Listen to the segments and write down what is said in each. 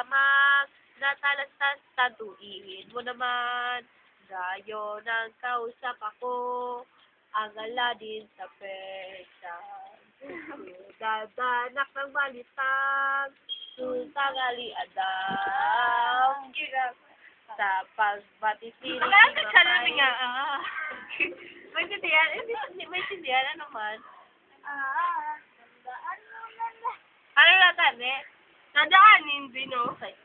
lamang natalastas tantuin mo naman. Gayo ng kausap ako, ang Aladin sa Persian. Dadanak ng balitang, Sultang Ali Adam. Sa pagbatisiri Wala ka siya namin nga. Maintindihan? Hindi maintindihan. Ano man? Ano na tani? Nadaanin, Bino. Okay.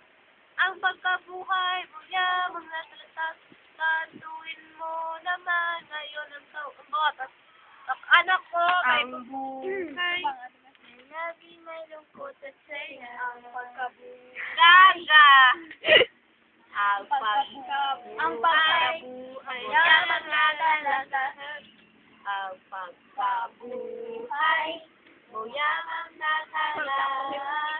Ang pagkabuhay mo niya, mga tatuin mo naman ngayon ang batas. Anak ko, kay Ang buhay. lagi may lungkot at saya. Ang pagkabuhay. Gaga! Ang Ang pagkabuhay pagkabuhay. mo niya, mga lalatahan. Ang pagkabuhay mo niya, mga lalatahan.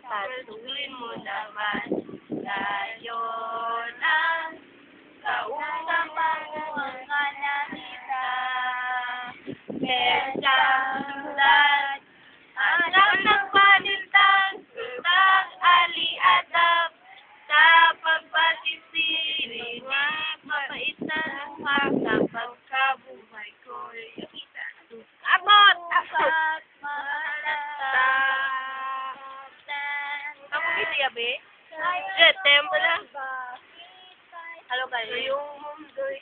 Tatuin mo naman ngayon ang kausapan mo ang kananita. Mesyang sulat, anak ng panintang, Sultang Ali Adam, sa pagpatisiri ni mapait na luha sa pagkabuhay ko'y abot! Apat! Mahalata! Kamu gitu ya, Be? Tempo lang. Halo kayo. Yung mundo'y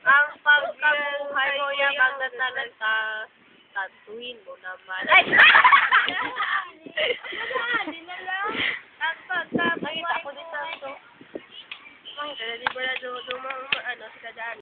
ang pagkabuhay mo yung magtatalanta, tatuin mo naman. Ay! Hindi na lang. Ang pagkabuhay mo. Nakita ko dito. Di ba na dumang